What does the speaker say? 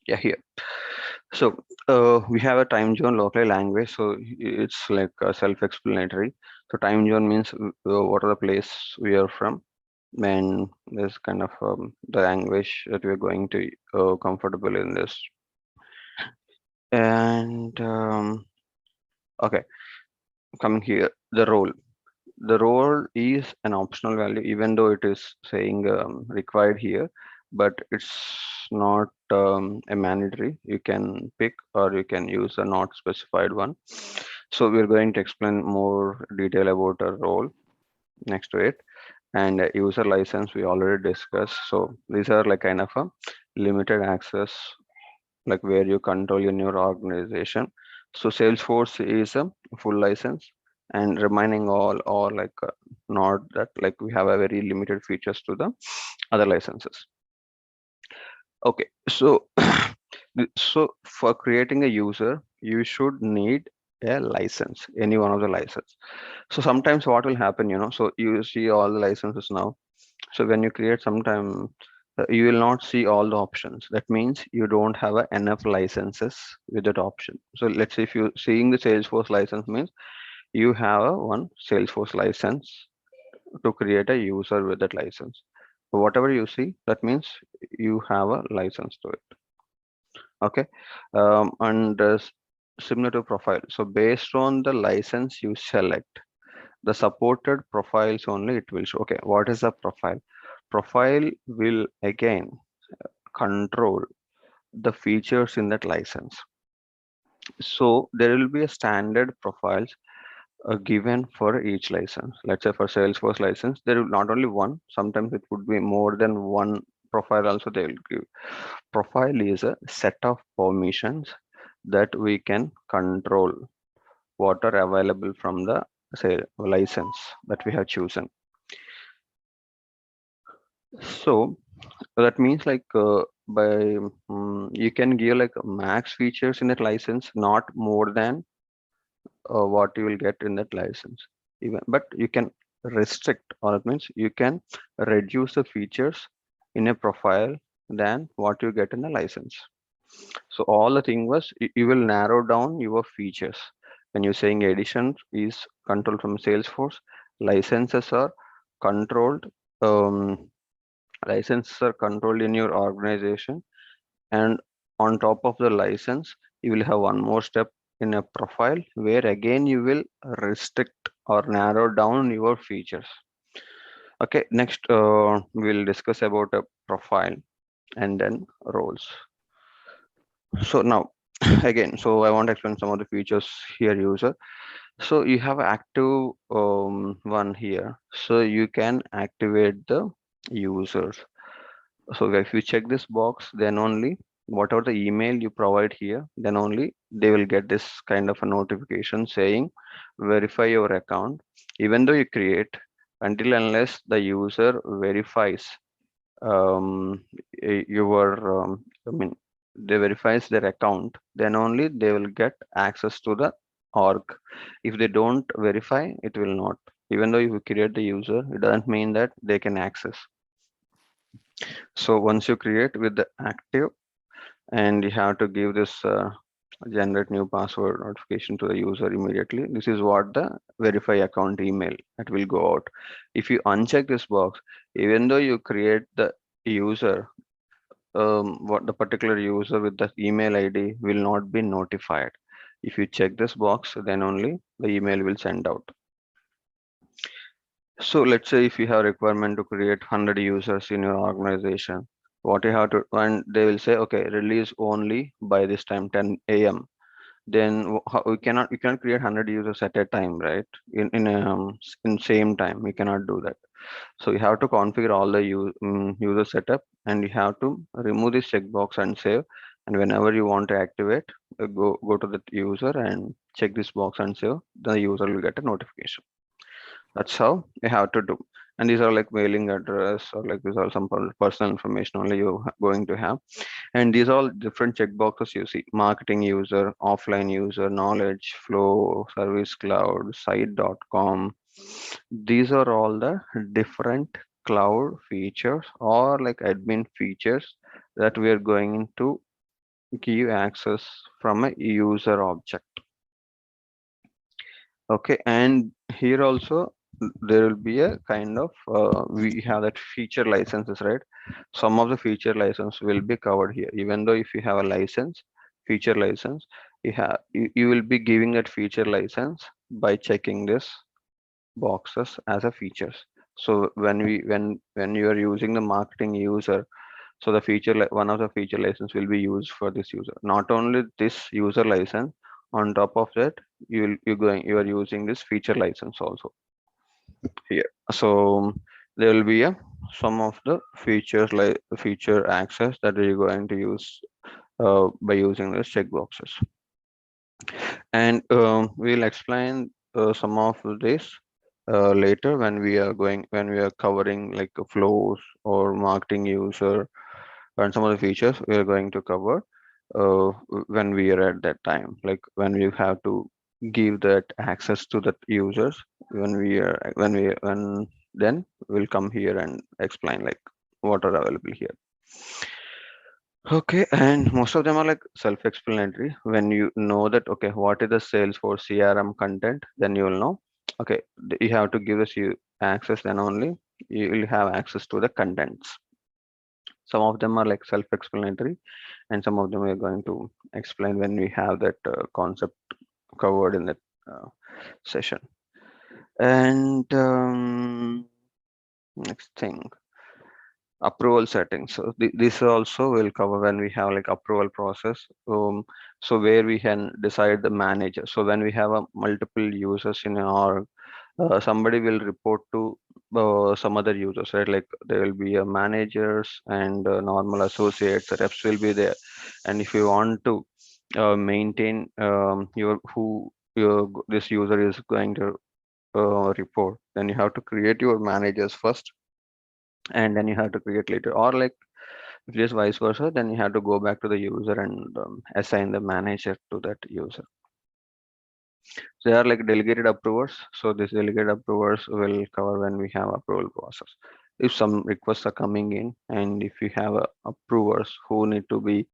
Yeah, here. So we have a time zone locally language, so it's like self-explanatory. So time zone means what are the place we are from, and this kind of the language that we are going to comfortable in this. And okay, coming here, the role. The role is an optional value, even though it is saying required here, but it's not a mandatory. You can pick or you can use a not specified one. So we're going to explain more detail about a role next to it. And user license we already discussed. So these are like kind of a limited access, like where you control in your organization. So Salesforce is a full license, and remaining all or like not that, like we have a very limited features to the other licenses. Okay, so so for creating a user, you should need a license, any one of the license. So sometimes what will happen, so you see all the licenses now. So when you create sometime, you will not see all the options. That means you don't have enough licenses with that option. So let's say if you seeing the Salesforce license means you have one Salesforce license to create a user with that license. So whatever you see, that means you have a license to it. Okay, and similar to profile. So based on the license you select, the supported profiles only it will show. Okay, what is a profile? Profile will again control the features in that license. So there will be a standard profiles given for each license. Let's say for Salesforce license, there will not only one, sometimes it would be more than one profile also they will give. Profile is a set of permissions that we can control what are available from the say license that we have chosen. So that means like by you can give like max features in that license, not more than what you will get in that license. Even, but you can restrict, or it means you can reduce the features in a profile than what you get in the license. So all the thing was you will narrow down your features. When you're saying edition is controlled from Salesforce, licenses are controlled. Um, Licenses are controlled in your organization, and on top of the license you will have one more step in a profile where again you will restrict or narrow down your features. Okay, next we'll discuss about a profile and then roles. So now again, so I want to explain some of the features here, user. So you have active one here, so you can activate the users. So if you check this box, then only whatever the email you provide here, then only they will get this kind of a notification saying verify your account. Even though you create, until unless the user verifies your I mean they verifies their account, then only they will get access to the org. If they don't verify, it will not. Even though if you create the user, it doesn't mean that they can access. So once you create with the active, and you have to give this generate new password notification to the user immediately. This is what the verify account email that will go out. If you uncheck this box, even though you create the user, what the particular user with the email ID will not be notified. If you check this box, then only the email will send out. So let's say if you have requirement to create 100 users in your organization, what you have to, and they will say, okay, release only by this time 10 a.m. Then we cannot create 100 users at a time, right? In same time, we cannot do that. So you have to configure all the user setup, and you have to remove this checkbox and save. And whenever you want to activate, go to the user and check this box and save. The user will get a notification. That's how you have to do. And these are like mailing address, or like these are some personal information only you going to have. And these are all different checkboxes you see: marketing user, offline user, knowledge flow, service cloud, site.com. These are all the different cloud features or like admin features that we are going to give access from a user object. Okay, and here also there will be a kind of we have that feature licenses, right? Some of the feature license will be covered here. Even though if you have a license, feature license, you will be giving that feature license by checking this boxes as a features. So when you are using the marketing user, so the one of the feature license will be used for this user. Not only this user license, on top of that, you are using this feature license also here. So there will be a some of the features like feature access that you're going to use by using these checkboxes. And we'll explain some of this later when we are covering like flows or marketing user and some of the features we are going to cover when we are at that time, like when we have to give that access to the users, when then we'll come here and explain like what are available here. Okay, and most of them are like self-explanatory. When you know that, okay, what is the Salesforce CRM content, then you will know, okay, you have to give us you access, then only you will have access to the contents. Some of them are like self-explanatory, and some of them we are going to explain when we have that concept covered in that session. And next thing, approval settings. So this also will cover when we have like approval process. So where we can decide the manager. So when we have a multiple users in our somebody will report to some other users, right? Like there will be a managers and normal associates, reps will be there. And if you want to maintain your who your this user is going to report, then you have to create your managers first, and then you have to create later. Or like if it is vice versa, then you have to go back to the user and assign the manager to that user. So they are like delegated approvers. So this delegated approvers will cover when we have approval process. If some requests are coming in and if you have approvers who need to be